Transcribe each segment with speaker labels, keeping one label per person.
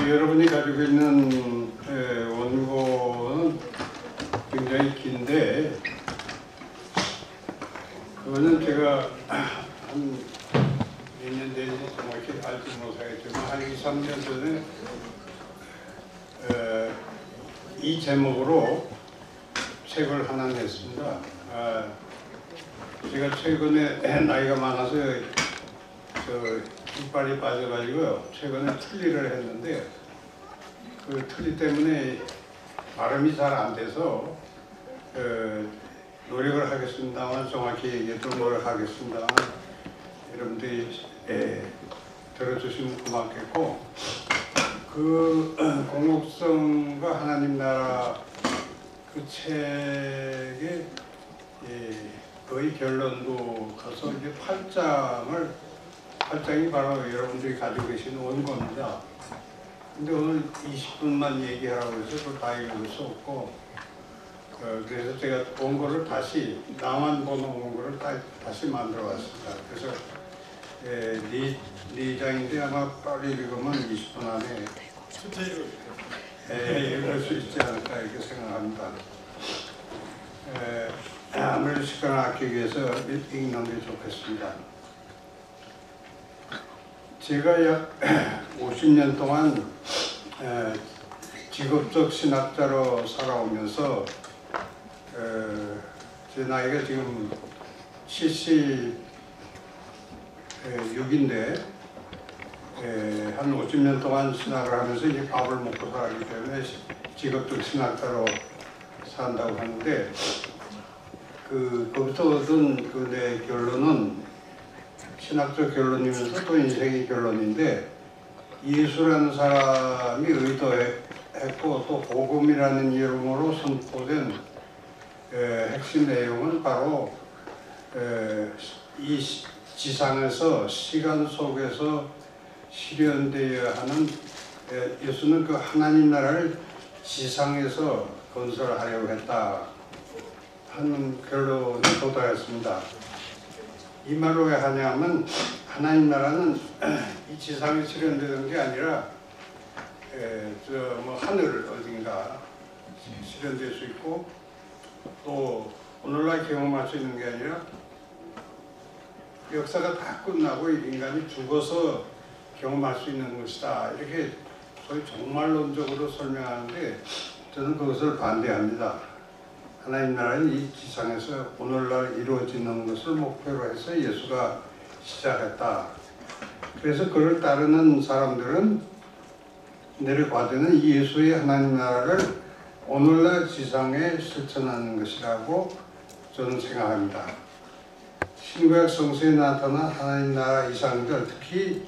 Speaker 1: 여러분이 가지고 있는 원고는 굉장히 긴데 그거는 제가 한 몇 년 되는지 정확히 알지 못하겠지만 한 2, 3년 전에 이 제목으로 책을 하나 냈습니다. 제가 최근에 나이가 많아서 이빨이 빠져가지고 최근에 틀니를 했는데 그 틀니 때문에 발음이 잘 안 돼서 노력을 하겠습니다만 정확히 얘기해도 노력하겠습니다만 여러분들이 들어주시면 고맙겠고 그 공업성과 하나님 나라 그 책의 거의 결론도 가서 이제 8장이 바로 여러분들이 가지고 계신 원고입니다. 근데 오늘 20분만 얘기하라고 해서 그걸 다 읽을 수 없고 그래서 제가 원고를 다시 나만 보는 원고를 다시 만들어 왔습니다. 그래서 네 장인데 아마 빨리 읽으면 20분 안에 읽을 수 있지 않을까 이렇게 생각합니다. 아무래도 시간을 아끼기 위해서 읽는 게 좋겠습니다. 제가 약 50년 동안 직업적 신학자로 살아오면서 제 나이가 지금 76인데 한 50년 동안 신학을 하면서 이제 밥을 먹고 살기 때문에 직업적 신학자로 산다고 하는데 거기서 얻은 내 결론은 신학적 결론이면서 또 인생의 결론인데 예수라는 사람이 의도했고 또 복음이라는 이름으로 선포된 핵심 내용은 바로 이 지상에서 시간 속에서 실현되어야 하는 예수는 그 하나님 나라를 지상에서 건설하려고 했다 하는 결론에 도달했습니다. 이 말을 왜 하냐면 하나님 나라는 이 지상에 실현되는 게 아니라 하늘 어딘가 실현될 수 있고 또 오늘날 경험할 수 있는 게 아니라 역사가 다 끝나고 인간이 죽어서 경험할 수 있는 것이다. 이렇게 소위 종말론적으로 설명하는데 저는 그것을 반대합니다. 하나님 나라는 이 지상에서 오늘날 이루어지는 것을 목표로 해서 예수가 시작했다. 그래서 그를 따르는 사람들은 내려과제는 이 예수의 하나님 나라를 오늘날 지상에 실천하는 것이라고 저는 생각합니다. 신구약 성서에 나타난 하나님 나라 이상들, 특히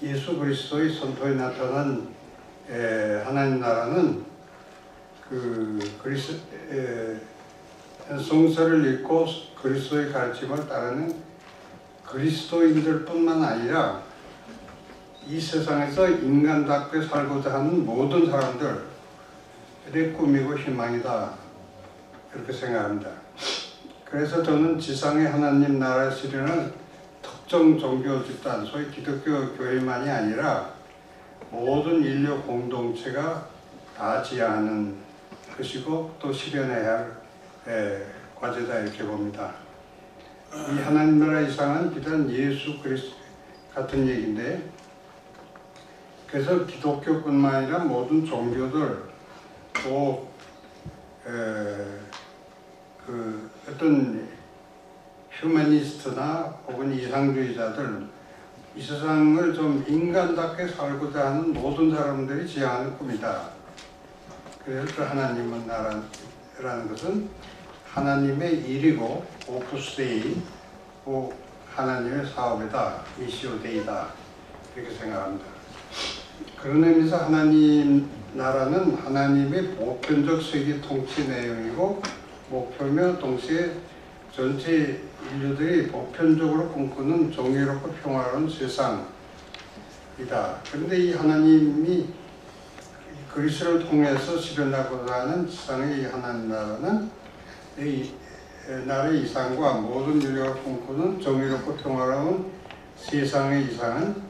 Speaker 1: 예수 그리스도의 선포에 나타난 하나님 나라는 성서를 읽고 그리스도의 가르침을 따르는 그리스도인들뿐만 아니라 이 세상에서 인간답게 살고자 하는 모든 사람들의 꿈이고 희망이다 이렇게 생각합니다. 그래서 저는 지상의 하나님 나라 실현은 특정 종교 집단, 소위 기독교 교회만이 아니라 모든 인류 공동체가 다 지향하는 것이고 또 실현해야 할 과제다 이렇게 봅니다. 이 하나님 나라 이상은 비단 예수 그리스도 같은 얘기인데 그래서 기독교뿐만 아니라 모든 종교들 또 어떤 휴머니스트나 혹은 이상주의자들 이 세상을 좀 인간답게 살고자 하는 모든 사람들이 지향하는 꿈이다. 그래서 그 하나님의 나라라는 것은 하나님의 일이고 오푸스데이, 하나님의 사업이다, 미시오데이다 이렇게 생각합니다. 그런 의미에서 하나님 나라는 하나님의 보편적 세계 통치 내용이고 목표며 동시에 전체 인류들이 보편적으로 꿈꾸는 정의롭고 평화로운 세상이다. 그런데 이 하나님이 그리스도를 통해서 실현하고자 하는 지상의 이 하나님 나라는 이 나라의 이상과 모든 인류가 꿈꾸는 정의롭고 평화로운 세상의 이상은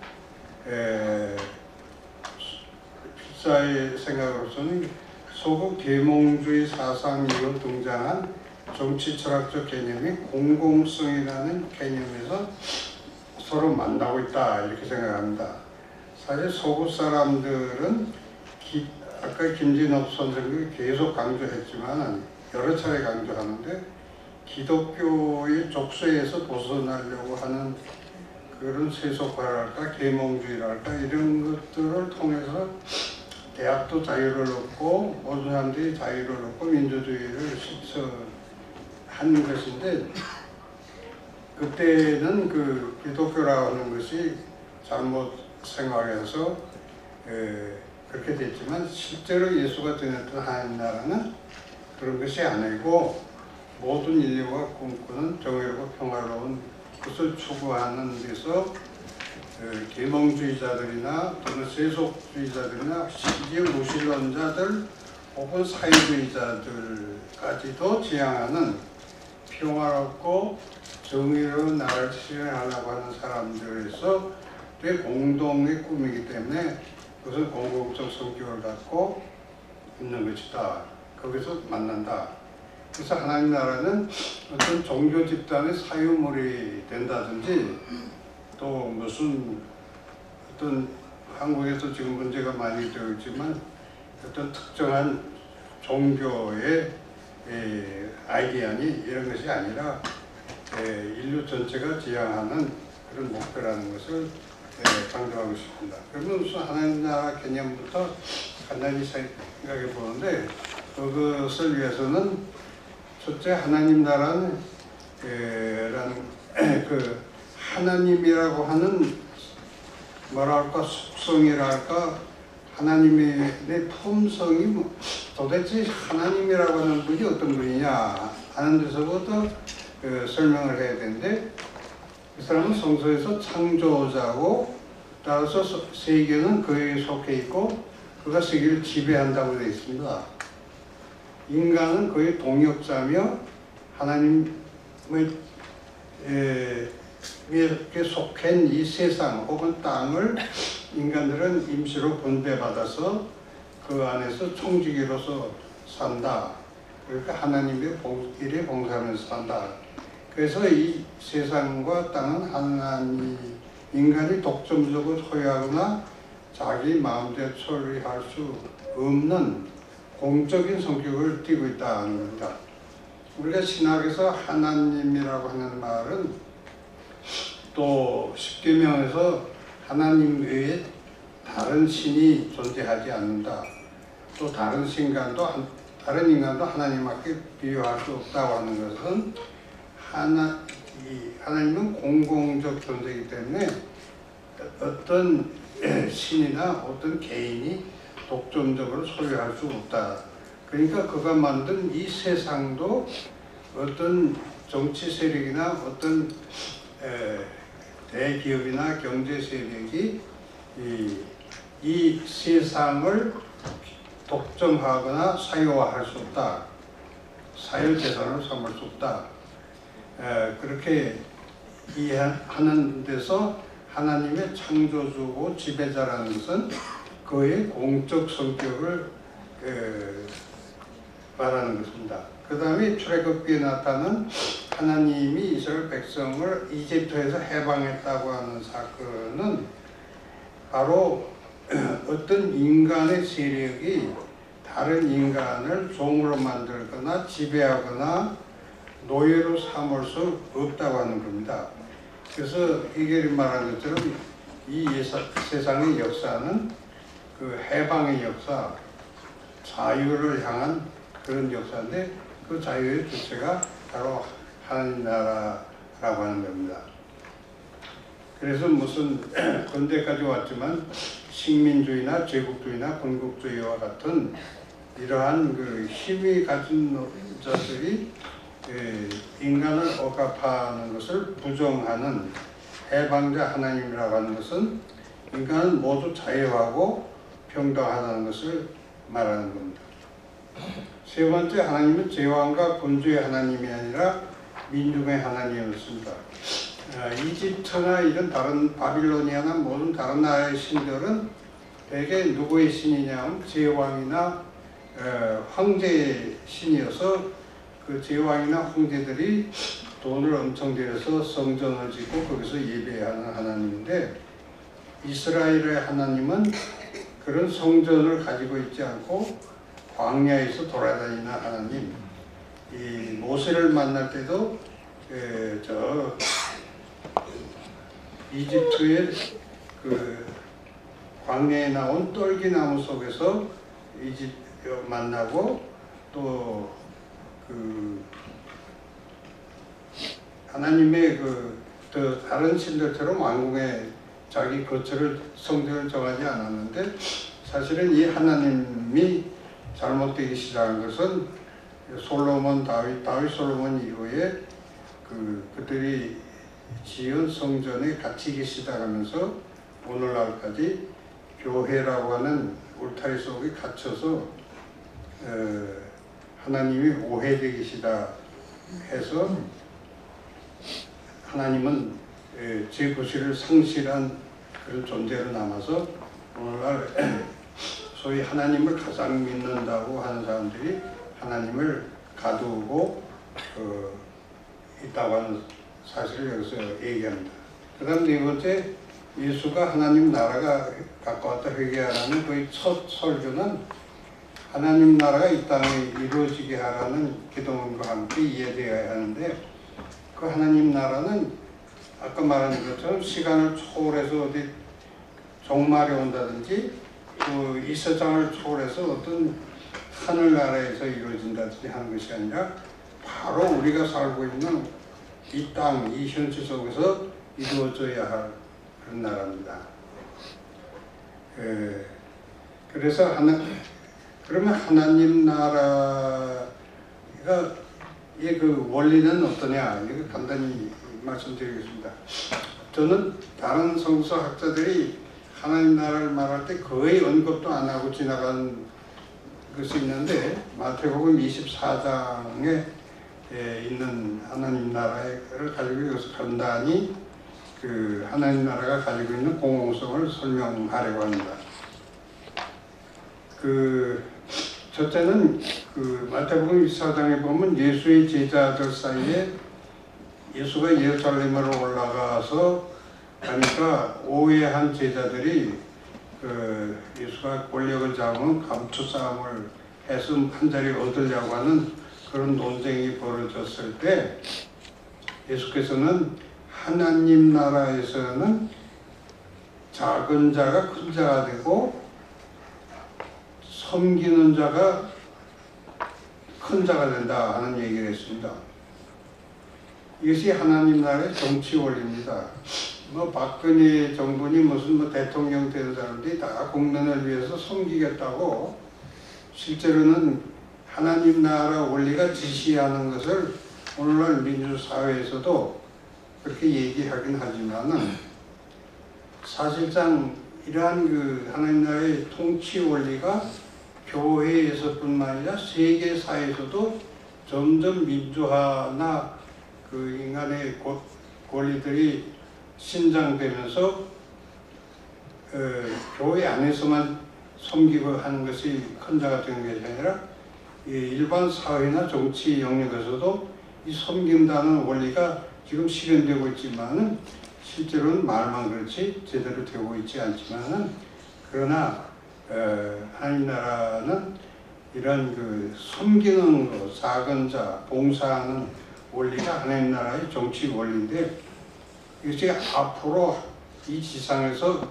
Speaker 1: 기독자의 생각으로서는 소극 계몽주의 사상 이후 등장한 정치 철학적 개념이 공공성이라는 개념에서 서로 만나고 있다 이렇게 생각합니다. 사실 서구 사람들은 아까 김진업 선생님이 계속 강조했지만 여러 차례 강조하는데 기독교의 족쇄에서 벗어나려고 하는 그런 세속화랄까 계몽주의랄까 이런 것들을 통해서 대학도 자유를 얻고 모든 사람들이 자유를 얻고 민주주의를 실천한 것인데 그때는 그 기독교라고 하는 것이 잘못 생활해서 그렇게 됐지만 실제로 예수가 되었던 하나님 나라는 그런 것이 아니고 모든 인류가 꿈꾸는 정의롭고 평화로운 것을 추구하는 데서 계몽주의자들이나 또는 세속주의자들이나 심지어 무신론자들 혹은 사회주의자들까지도 지향하는 평화롭고 정의로운 나라를 실현하려고 하는 사람들에서 공동의 꿈이기 때문에 그것은 공공적 성격을 갖고 있는 것이다. 거기서 만난다. 그래서 하나님 나라는 어떤 종교 집단의 사유물이 된다든지 또 무슨 어떤 한국에서 지금 문제가 많이 되어 있지만 어떤 특정한 종교의 아이디어니 이런 것이 아니라 인류 전체가 지향하는 그런 목표라는 것을 강조하고 싶습니다. 그러면 우선 하나님 나라 개념부터 간단히 생각해 보는데 그것을 위해서는 첫째 하나님 나라는 그 하나님이라고 하는 뭐랄까 속성이랄까 하나님의 품성이 도대체 하나님이라고 하는 분이 어떤 분이냐 하는 데서부터 설명을 해야 되는데 그 사람은 성서에서 창조자고 따라서 세계는 그에 속해 있고 그가 세계를 지배한다고 되어 있습니다. 인간은 그의 동역자며 하나님의 이렇게 속한 이 세상 혹은 땅을 인간들은 임시로 분배받아서 그 안에서 총지기로서 산다. 그러니까 하나님의 일에 봉사하면서 산다. 그래서 이 세상과 땅은 인간이 독점적으로 소유하거나 자기 마음대로 처리할 수 없는 공적인 성격을 띠고 있다는 겁니다. 우리가 신학에서 하나님이라고 하는 말은 또 십계명에서 하나님 외에 다른 신이 존재하지 않는다. 또 다른 인간도 하나님께 비교할 수 없다고 하는 것은 하나님은 공공적 존재이기 때문에 어떤 신이나 어떤 개인이 독점적으로 소유할 수 없다. 그러니까 그가 만든 이 세상도 어떤 정치 세력이나 어떤 대기업이나 경제 세력이 이 세상을 독점하거나 사유화할 수 없다. 사유재산으로 삼을 수 없다. 그렇게 이해하는 데서 하나님의 창조주고 지배자라는 것은 그의 공적 성격을 말하는 것입니다. 그 다음에 출애굽기에 나타난 하나님이 이스라엘 백성을 이집트에서 해방했다고 하는 사건은 바로 어떤 인간의 세력이 다른 인간을 종으로 만들거나 지배하거나 노예로 삼을 수 없다고 하는 겁니다. 그래서 이게 말한 것처럼 이 세상의 역사는 그 해방의 역사, 자유를 향한 그런 역사인데 그 자유의 주체가 바로 하나님 나라라고 하는 겁니다. 그래서 무슨 근대까지 왔지만 식민주의나 제국주의나 군국주의와 같은 이러한 그 힘이 가진 자들이 인간을 억압하는 것을 부정하는 해방자 하나님이라고 하는 것은 인간은 모두 자유하고 평등하다는 것을 말하는 겁니다. 세 번째, 하나님은 제왕과 군주의 하나님이 아니라 민중의 하나님이었습니다. 이집트나 이런 다른 바빌로니아나 모든 다른 나라의 신들은 대개 누구의 신이냐면 제왕이나 황제의 신이어서 그 제왕이나 황제들이 돈을 엄청 들여서 성전을 짓고 거기서 예배하는 하나님인데, 이스라엘의 하나님은 그런 성전을 가지고 있지 않고 광야에서 돌아다니는 하나님. 이 모세를 만날 때도 저 이집트의 그 광야에 나온 떨기나무 속에서 만나고, 또 그 하나님의 또 다른 신들처럼 왕궁에 자기 거처를 성전을 정하지 않았는데, 사실은 이 하나님이 잘못되기 시작한 것은 솔로몬, 다윗 솔로몬 이후에 그들이 지은 성전에 갇히기 시작하면서 오늘날까지 교회라고 하는 울타리 속에 갇혀서 하나님이 오해되기 시작해서 하나님은 제 구실을 상실한 그런 존재로 남아서 오늘날 소위 하나님을 가장 믿는다고 하는 사람들이 하나님을 가두고 있다고 하는 사실을 여기서 얘기합니다. 그 다음 네 번째, 예수가 하나님 나라가 가까웠다 회개하라는 그의 첫 설교는 하나님 나라가 이 땅에 이루어지게 하라는 기도문과 함께 이해되어야 하는데, 그 하나님 나라는 아까 말한 것처럼 시간을 초월해서 어디 종말이 온다든지 이 세상을 초월해서 어떤 하늘나라에서 이루어진다든지 하는 것이 아니라 바로 우리가 살고 있는 이 땅, 이 현실 속에서 이루어져야 할 그런 나라입니다. 그래서 그러면 하나님 나라가 그 원리는 어떠냐? 이거 간단히 말씀드리겠습니다. 저는 다른 성서학자들이 하나님 나라를 말할 때 거의 언급도 안 하고 지나간 것이 있는데, 마태복음 24장에 있는 하나님 나라를 가지고 여기서 간단히 그 하나님 나라가 가지고 있는 공공성을 설명하려고 합니다. 첫째는 마태복음 24장에 보면 예수의 제자들 사이에 예수가 예루살렘으로 올라가서 가니까 오해한 제자들이 예수가 권력을 잡으면 감투 싸움을 해서 한 자리 얻으려고 하는 그런 논쟁이 벌어졌을 때, 예수께서는 하나님 나라에서는 작은 자가 큰 자가 되고 섬기는 자가 큰 자가 된다 하는 얘기를 했습니다. 이것이 하나님 나라의 정치 원리입니다. 박근혜 정부니 무슨 대통령 되는 사람들이 다 국민을 위해서 섬기겠다고, 실제로는 하나님 나라 원리가 지시하는 것을 오늘날 민주사회에서도 그렇게 얘기하긴 하지만은, 사실상 이러한 하나님 나라의 통치 원리가 교회에서뿐만 아니라 세계 사회에서도 점점 민주화나 인간의 권리들이 신장되면서 교회 안에서만 섬기고 하는 것이 큰 자가 되는 것이 아니라 일반 사회나 정치 영역에서도 이 섬긴다는 원리가 지금 실현되고 있지만은, 실제로는 말만 그렇지 제대로 되고 있지 않지만은, 그러나 하나님 나라는 이런 섬기는 것, 작은 자, 봉사하는 원리가 하나님 나라의 정치 원리인데, 이것이 앞으로 이 지상에서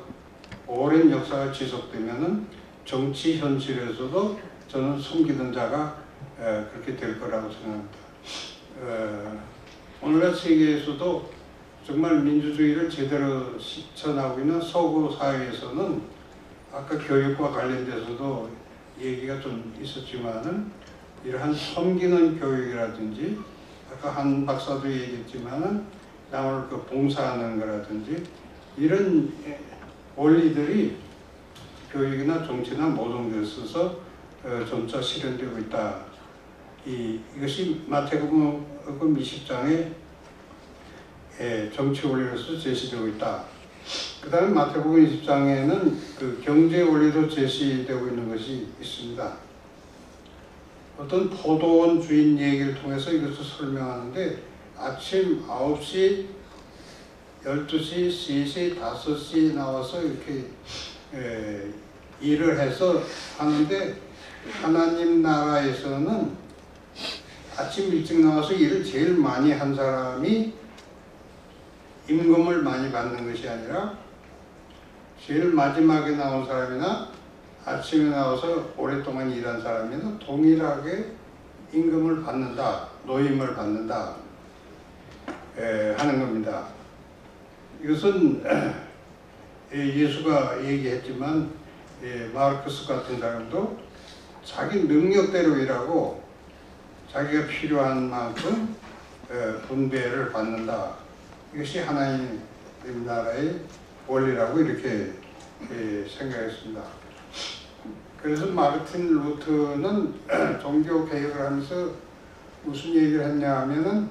Speaker 1: 오랜 역사가 지속되면은 정치 현실에서도 저는 섬기는 자가 그렇게 될 거라고 생각합니다. 오늘날 세계에서도 정말 민주주의를 제대로 실천하고 있는 서구 사회에서는, 아까 교육과 관련돼서도 얘기가 좀 있었지만은, 이러한 섬기는 교육이라든지, 아까 한 박사도 얘기했지만은 남을 봉사하는 거라든지, 이런 원리들이 교육이나 정치나 모든 데 있어서 점차 실현되고 있다. 이것이 마태복음 20장에 정치 원리로서 제시되고 있다. 그 다음에 마태복음 20장에는 그 경제 원리로 제시되고 있는 것이 있습니다. 어떤 포도원 주인 얘기를 통해서 이것을 설명하는데 아침 9시, 12시, 3시, 5시 나와서 이렇게 일을 해서 하는데 하나님 나라에서는 아침 일찍 나와서 일을 제일 많이 한 사람이 임금을 많이 받는 것이 아니라 제일 마지막에 나온 사람이나 아침에 나와서 오랫동안 일한 사람이나 동일하게 임금을 받는다, 노임을 받는다 하는 겁니다. 이것은 예수가 얘기했지만 마르크스 같은 사람도 자기 능력대로 일하고 자기가 필요한 만큼 분배를 받는다. 이것이 하나님 나라의 원리라고 이렇게 생각했습니다. 그래서 마르틴 루터는 종교 개혁을 하면서 무슨 얘기를 했냐 하면은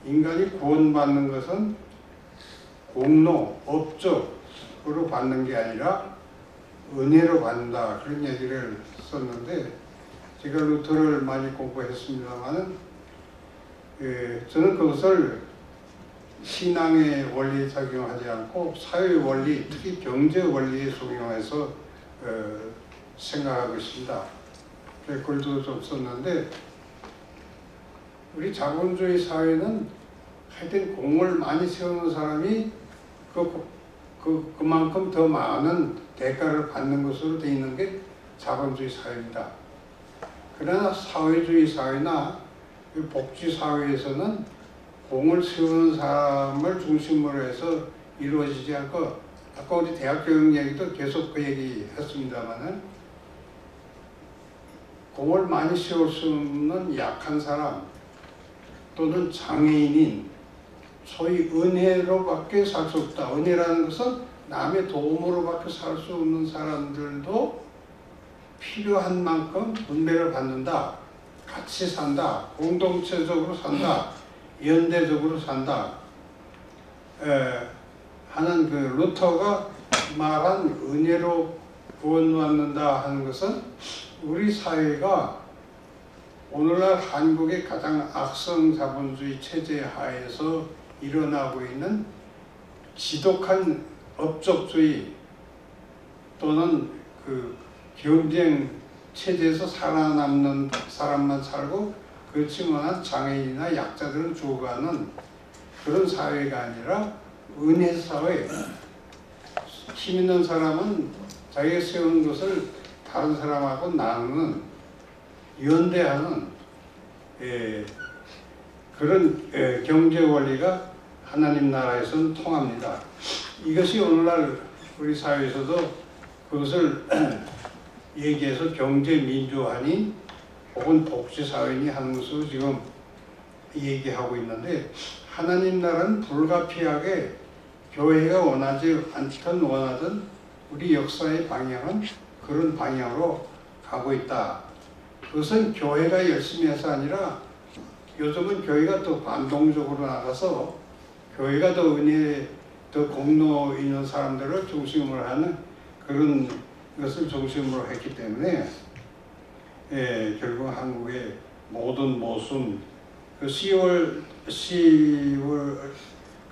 Speaker 1: 인간이 구원받는 것은 공로, 업적으로 받는 게 아니라 은혜로 받는다. 그런 얘기를 썼는데 제가 루터를 많이 공부했습니다만은 저는 그것을 신앙의 원리에 적용하지 않고 사회 원리, 특히 경제 원리에 적용해서 생각하고 있습니다. 글도 좀 썼는데 우리 자본주의 사회는 하여튼 공을 많이 세우는 사람이 그만큼 더 많은 대가를 받는 것으로 되어 있는 게 자본주의 사회입니다. 그러나 사회주의 사회나 복지 사회에서는 공을 세우는 사람을 중심으로 해서 이루어지지 않고 아까 우리 대학 교육 얘기도 계속 그 얘기 했습니다만은 공을 많이 세울 수 없는 약한 사람 또는 장애인인 소위 은혜로밖에 살 수 없다. 은혜라는 것은 남의 도움으로밖에 살 수 없는 사람들도 필요한 만큼 분배를 받는다. 같이 산다. 공동체적으로 산다. 연대적으로 산다. 하는 그 루터가 말한 은혜로 구원받는다 하는 것은 우리 사회가 오늘날 한국의 가장 악성 자본주의 체제 하에서 일어나고 있는 지독한 업적주의 또는 그 경쟁 체제에서 살아남는 사람만 살고 그렇지 못한 장애인이나 약자들은 죽어가는 그런 사회가 아니라 은혜사회, 힘 있는 사람은 자기가 세운 것을 다른 사람하고 나누는 연대하는 그런 경제 원리가 하나님 나라에서는 통합니다. 이것이 오늘날 우리 사회에서도 그것을 얘기해서 경제 민주화니 혹은 복지사회니 하는 것으로 지금 얘기하고 있는데 하나님 나라는 불가피하게 교회가 원하지 않든 원하든 우리 역사의 방향은 그런 방향으로 가고 있다. 그것은 교회가 열심히 해서 아니라 요즘은 교회가 더 반동적으로 나가서 교회가 더 은혜, 더 공로 있는 사람들을 중심으로 하는 그런 것을 중심으로 했기 때문에 결국 한국의 모든 모순, 그 10월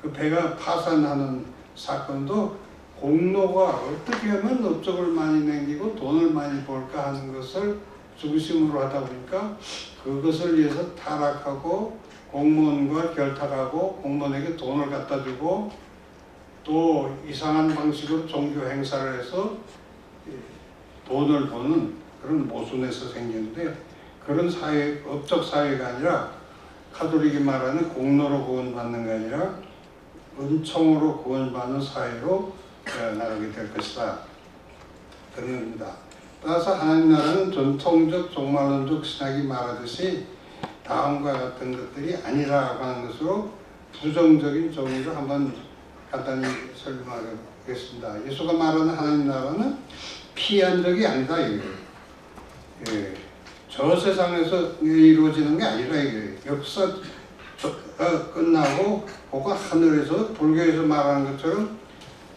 Speaker 1: 그 배가 파산하는 사건도 공로가 어떻게 하면 업적을 많이 남기고 돈을 많이 벌까 하는 것을 중심으로 하다 보니까 그것을 위해서 타락하고 공무원과 결탁하고 공무원에게 돈을 갖다 주고 또 이상한 방식으로 종교 행사를 해서 돈을 버는 그런 모순에서 생기는데 그런 사회, 업적 사회가 아니라 카톨릭이 말하는 공로로 구원받는 게 아니라 은총으로 구원받는 사회로 나가게 될 것이다. 그런 겁니다. 따라서 하나님 나라는 전통적 종말론적 신학이 말하듯이 다음과 같은 것들이 아니라고 하는 것으로 부정적인 정의를 한번 간단히 설명하겠습니다. 예수가 말하는 하나님 나라는 피한 적이 아니다. 저 세상에서 이루어지는 게 아니라 이게 역사가 끝나고 혹은 하늘에서 불교에서 말하는 것처럼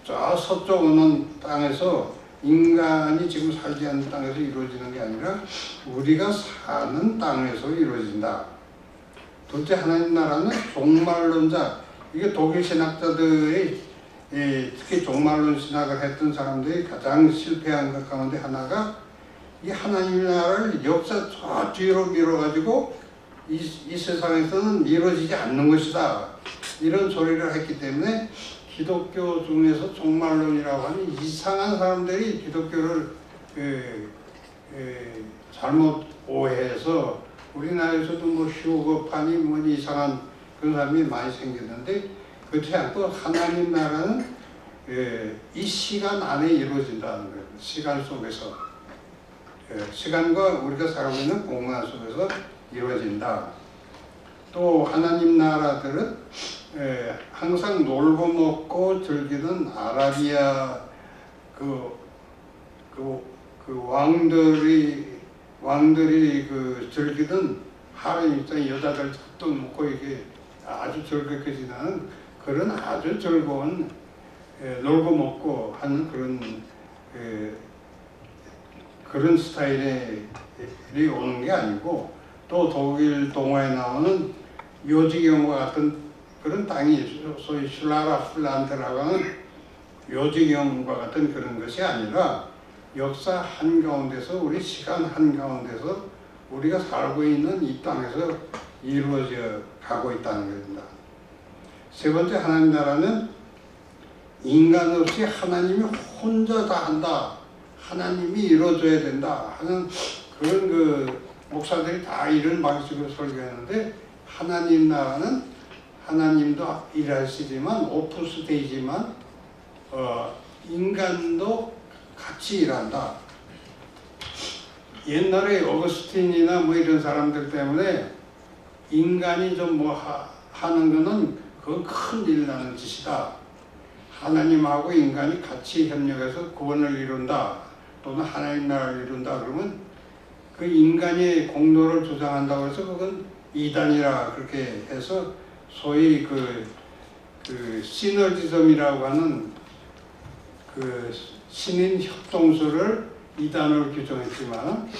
Speaker 1: 저 서쪽 어느 땅에서 인간이 지금 살지 않는 땅에서 이루어지는 게 아니라 우리가 사는 땅에서 이루어진다. 둘째, 하나님 나라는 종말론자, 이게 독일 신학자들의 특히 종말론 신학을 했던 사람들이 가장 실패한 것 가운데 하나가 이 하나님 나라를 역사 저 뒤로 밀어가지고 이 세상에서는 이루어지지 않는 것이다. 이런 소리를 했기 때문에 기독교 중에서 종말론이라고 하는 이상한 사람들이 기독교를 잘못 오해해서 우리나라에서도 뭐 휴거판이 뭐 이상한 그런 사람이 많이 생겼는데 그렇지 않고 하나님 나라는 이 시간 안에 이루어진다는 거예요. 시간 속에서 시간과 우리가 살고 있는 공간 속에서 이루어진다. 또 하나님 나라들은 항상 놀고 먹고 즐기는 아라비아 그 왕들이 그 즐기던 하렘 입장 여자들 또 먹고 이게 아주 즐겁게 지나는 그런 아주 즐거운 놀고 먹고 하는 그런 스타일이 오는 게 아니고 또 독일 동화에 나오는 요지경과 같은 그런 땅이 소위 슐라라플란트라고 하는 요지경과 같은 그런 것이 아니라 역사 한가운데서 우리 시간 한가운데서 우리가 살고 있는 이 땅에서 이루어져 가고 있다는 겁니다. 세 번째, 하나님 나라는 인간 없이 하나님이 혼자 다 한다. 하나님이 이루어줘야 된다 하는 그런 그 목사들이 다 이런 방식으로 설교했는데 하나님 나라는 하나님도 일하시지만 오프스테이지만 인간도 같이 일한다. 옛날에 어거스틴이나 뭐 이런 사람들 때문에 인간이 좀 뭐 하는 거는 그건 큰일 나는 짓이다. 하나님하고 인간이 같이 협력해서 구원을 이룬다. 또는 하나님 나라를 이룬다. 그러면 그 인간의 공로를 주장한다고 해서 그건 이단이라 그렇게 해서 소위 그 시너지즘이라고 하는 그 신인 협동수를 이단으로 규정했지만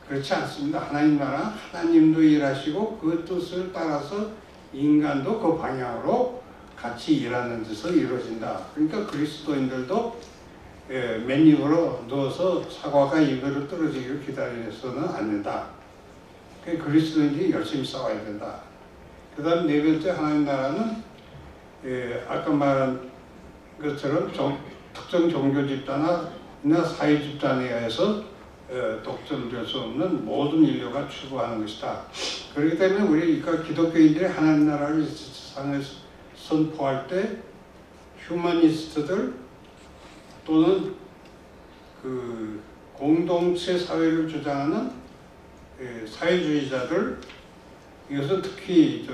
Speaker 1: 그렇지 않습니다. 하나님 나라 하나님도 일하시고 그 뜻을 따라서 인간도 그 방향으로 같이 일하는 짓을 이루어진다. 그러니까 그리스도인들도 맨입으로 넣어서 사과가 입으로 떨어지기를 기다려서는 안 된다. 그리스도인들이 열심히 싸워야 된다. 그 다음 네 번째, 하나님 나라는 아까 말한 것처럼 특정 종교 집단이나 사회 집단에 의해서 독점될 수 없는 모든 인류가 추구하는 것이다. 그렇기 때문에 우리가 기독교인들이 하나님 나라를 세상에 선포할 때 휴머니스트들 또는 그 공동체 사회를 주장하는 사회주의자들, 이것은 특히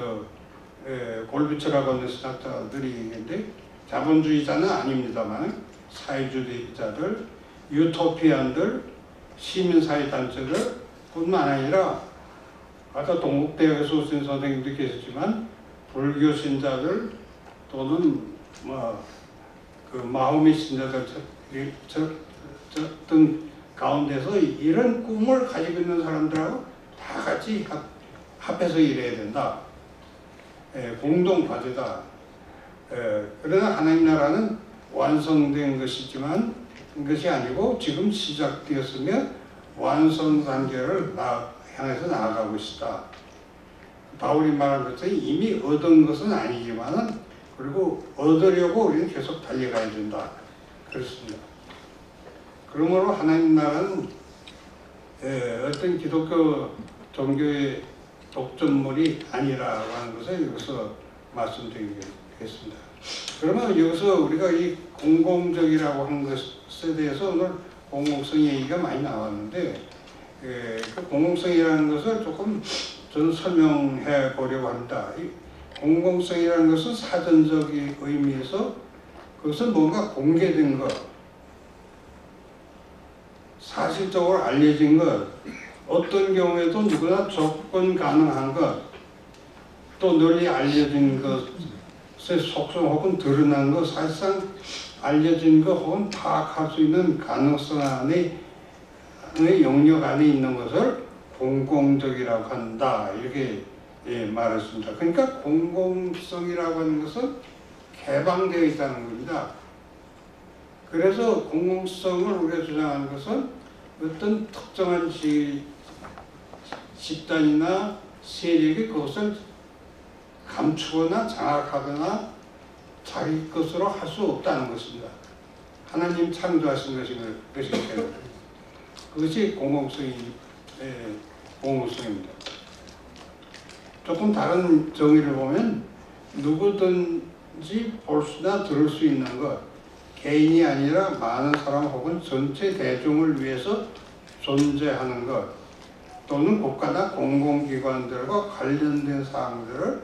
Speaker 1: 골비처라고 하는 신학자들이 있는데 자본주의자는 아닙니다만 사회주의자들, 유토피안들, 시민사회단체들 뿐만 아니라 아까 동국대학에서 오신 선생님도 계셨지만 불교 신자들 또는 그 마호미 신자들 등 가운데서 이런 꿈을 가지고 있는 사람들하고 다 같이 합해서 일해야 된다. 공동 과제다. 그러나 하나님 나라는 완성된 것이지만 것이 아니고 지금 시작되었으며 완성 단계를 향해서 나아가고 있다. 바울이 말한 것처럼 이미 얻은 것은 아니지만 그리고 얻으려고 우리는 계속 달려가야 된다. 그렇습니다. 그러므로 하나님 나라는 어떤 기독교 종교의 독점물이 아니라고 하는 것을 여기서 말씀드리겠습니다. 그러면 여기서 우리가 이 공공적이라고 한 것에 대해서 오늘 공공성 얘기가 많이 나왔는데 그 공공성이라는 것을 조금 저는 설명해 보려고 합니다. 이 공공성이라는 것은 사전적인 의미에서 그것은 뭔가 공개된 것, 사실적으로 알려진 것, 어떤 경우에도 누구나 접근 가능한 것, 또 널리 알려진 것의 속성 혹은 드러난 것, 사실상 알려진 것 혹은 파악할 수 있는 가능성 안에 영역 안에 있는 것을 공공적이라고 한다 이렇게 말했습니다. 그러니까 공공성이라고 하는 것은 개방되어 있다는 겁니다. 그래서 공공성을 우리가 주장하는 것은 어떤 특정한 집단이나 세력이 그것을 감추거나 장악하거나 자기 것으로 할 수 없다는 것입니다. 하나님 창조하신 것이니까 그것이 공공성입니다. 조금 다른 정의를 보면 누구든지 볼 수나 들을 수 있는 것, 개인이 아니라 많은 사람 혹은 전체 대중을 위해서 존재하는 것, 또는 국가나 공공기관들과 관련된 사항들을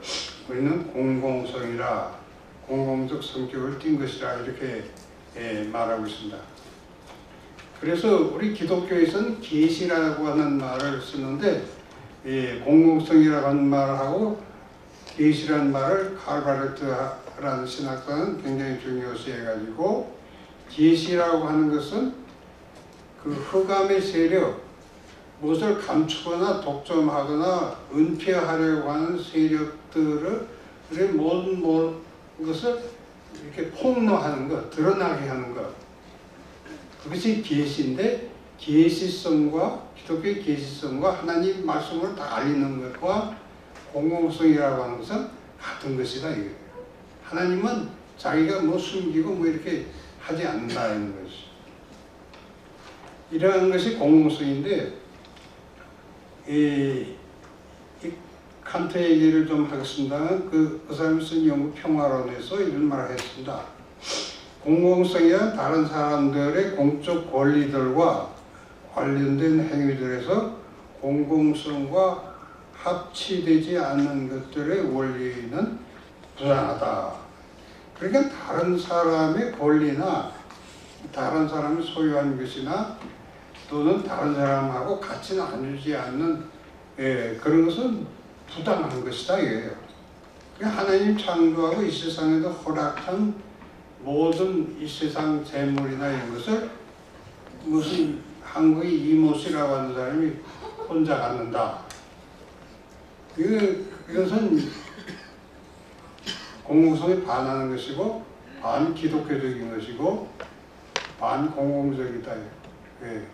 Speaker 1: 우리는 공공성이라, 공공적 성격을 띈 것이라 이렇게 말하고 있습니다. 그래서 우리 기독교에서는 계시라고 하는 말을 쓰는데 공공성이라고 하는 말을 하고 계시라는 말을 칼 바르트라는 신학자는 굉장히 중요시 해가지고 계시라고 하는 것은 그 흑암의 세력, 무엇을 감추거나 독점하거나 은폐하려고 하는 세력들의 모든 것을 이렇게 폭로하는 것, 드러나게 하는 것, 그것이 계시인데 계시성과 기독교의 계시성과 하나님 말씀을 다 알리는 것과 공공성이라고 하는 것은 같은 것이다 이거예요. 하나님은 자기가 뭐 숨기고 뭐 이렇게 하지 않는다는 것이. 이러한 것이 공공성인데 이 칸트 얘기를 좀 하겠습니다. 그 사람이 쓴 영국 평화론에서 이런 말을 했습니다. 공공성이란 다른 사람들의 공적 권리들과 관련된 행위들에서 공공성과 합치되지 않는 것들의 원리는 부당하다. 그러니까 다른 사람의 권리나 다른 사람이 소유한 것이나 또는 다른 사람하고 같이 나누지 않는 그런 것은 부당한 것이다 이거예요. 하나님 창조하고 이 세상에도 허락한 모든 이 세상 재물이나 이런 것을 무슨 한국의 이모씨라고 하는 사람이 혼자 갖는다. 이것은 공공성에 반하는 것이고 반기독교적인 것이고 반공공적이다. 예.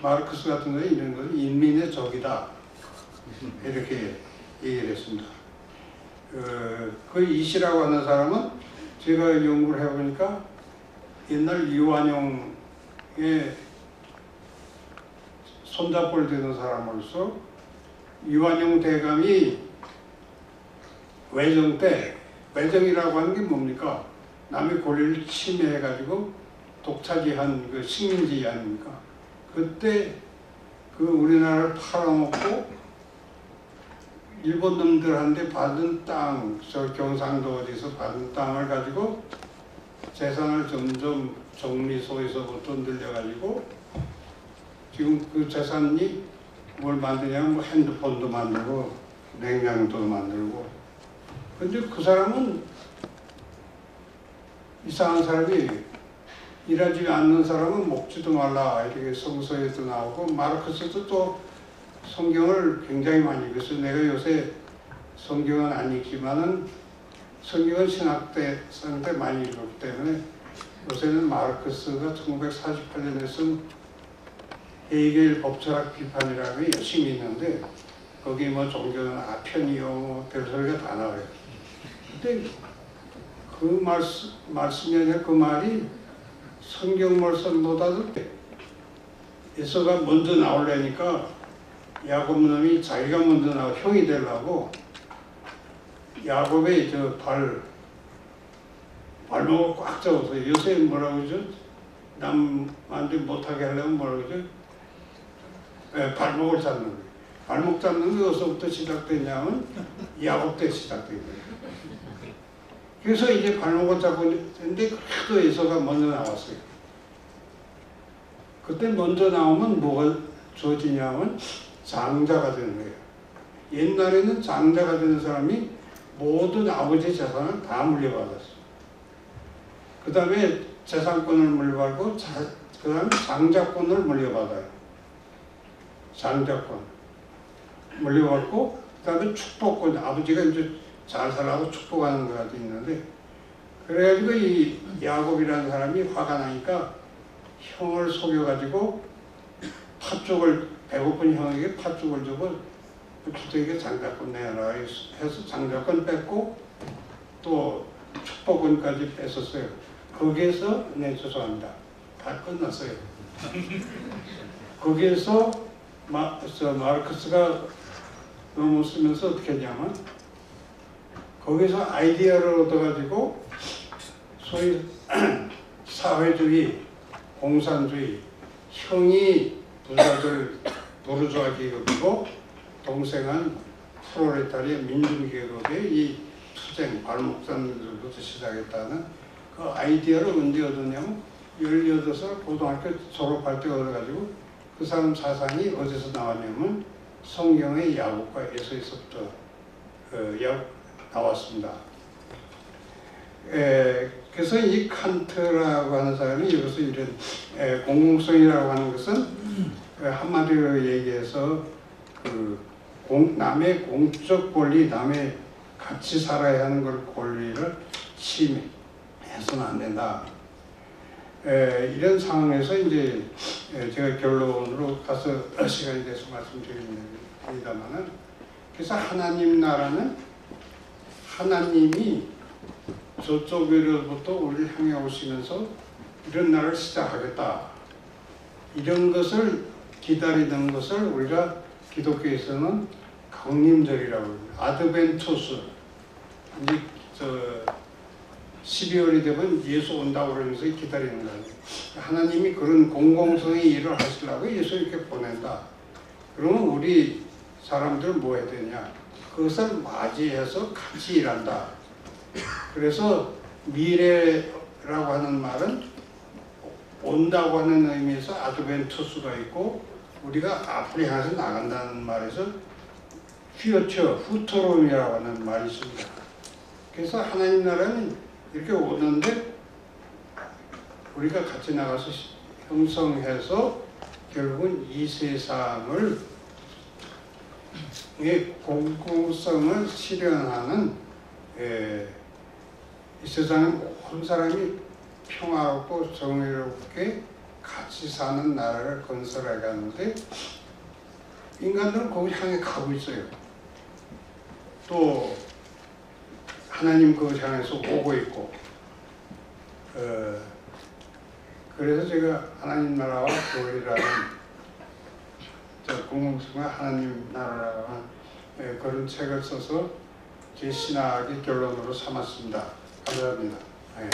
Speaker 1: 마르크스 같은 경우에 이런 것은 인민의 적이다. 이렇게 얘기를 했습니다. 그 이시라고 하는 사람은 제가 연구를 해보니까 옛날 이완용의 손잡골 되는 사람으로서 이완용 대감이 외정 때, 외정이라고 하는 게 뭡니까? 남의 권리를 침해해가지고 독차지한 그 식민지 아닙니까? 그때 그 우리나라를 팔아먹고 일본 놈들한테 받은 땅, 저 경상도 어디서 받은 땅을 가지고 재산을 점점 정미소에서부터 늘려가지고 지금 그 재산이 뭘 만드냐면 뭐 핸드폰도 만들고 냉장고도 만들고. 근데 그 사람은 이상한 사람이 일하지 않는 사람은 먹지도 말라 이렇게 성서에도 나오고 마르크스도 또 성경을 굉장히 많이 읽었어요. 내가 요새 성경은 안 읽지만은 성경은 신학 때 많이 읽었기 때문에 요새는 마르크스가 1948년에 쓴 헤이겔 법철학 비판이라는 게 열심히 있는데 거기 뭐 종교는 아편이요 뭐 별소리가 다 나와요. 근데 그 말씀이 아니라 그 말이 성경 말씀보다도 예서가 먼저 나오려니까 야곱 놈이 자기가 먼저 나와 형이 되려고 야곱의 저 발목을 꽉 잡아서 요새 뭐라고 그러죠? 남한테 못하게 하려면 뭐라고 그러죠? 발목을 잡는 거예요. 발목 잡는 게 어디서부터 시작됐냐면 야곱 때 시작된 거예요. 그래서 이제 발목을 잡고 있는데 그래도 에서가 먼저 나왔어요. 그때 먼저 나오면 뭐가 주어지냐면 장자가 되는 거예요. 옛날에는 장자가 되는 사람이 모든 아버지의 재산을 다 물려받았어요. 그 다음에 재산권을 물려받고 그 다음에 장자권을 물려받아요. 장자권 물려받고 그 다음에 축복권, 아버지가 이제 잘 살라고 축복하는 거가 있는데, 그래가지고 이 야곱이라는 사람이 화가 나니까 형을 속여가지고 팥죽을, 배고픈 형에게 팥죽을 주고 주택에 장자권 내라 해서 장자권 뺏고 또 축복권까지 뺏었어요. 거기에서, 네, 죄송합니다. 다 끝났어요. 거기에서 마르크스가 논문 쓰면서 어떻게 했냐면, 거기서 아이디어를 얻어가지고 소위 사회주의, 공산주의, 형이 부자들 부르주아 계급이고 동생은 프롤레타리아 민중계급의 이 투쟁, 발목산들부터 시작했다는 그 아이디어를 언제 얻었냐면 18살 고등학교 졸업할 때 얻어가지고, 그 사람 사상이 어디서 나왔냐면 성경의 야곱과 에서에서부터 나왔습니다. 그래서 이 칸트라고 하는 사람이 여기서 이런 공공성이라고 하는 것은 한마디로 얘기해서 남의 공적 권리, 남의 같이 살아야 하는 걸 권리를 침해해서는 안 된다. 이런 상황에서 이제 제가 결론으로 가서 시간이 돼서 말씀드립니다만은, 그래서 하나님 나라는 하나님이 저쪽으로부터 우리를 향해 오시면서 이런 날을 시작하겠다, 이런 것을 기다리는 것을 우리가 기독교에서는 강림절이라고 합니다. 아드벤투스. 이제 12월이 되면 예수 온다고 그러면서 기다리는 거예요. 하나님이 그런 공공성의 일을 하시려고 예수 이렇게 보낸다. 그러면 우리 사람들은 뭐 해야 되냐? 그것을 맞이해서 같이 일한다. 그래서 미래라고 하는 말은 온다고 하는 의미에서 아드벤투스가 있고, 우리가 앞으로 향해서 나간다는 말에서 후토롬이라고 하는 말이 있습니다. 그래서 하나님 나라는 이렇게 오는데 우리가 같이 나가서 형성해서 결국은 이 세상을 공공성을 실현하는, 이 세상은 온 사람이 평화롭고 정의롭게 같이 사는 나라를 건설해 가는데, 인간들은 거기 향해 가고 있어요. 또 하나님 그걸 향해서 오고 있고, 그래서 제가 하나님 나라와 교회라는 공공성과 하나님 나라라는 그런 책을 써서 제 신학의 결론으로 삼았습니다. 감사합니다. 네.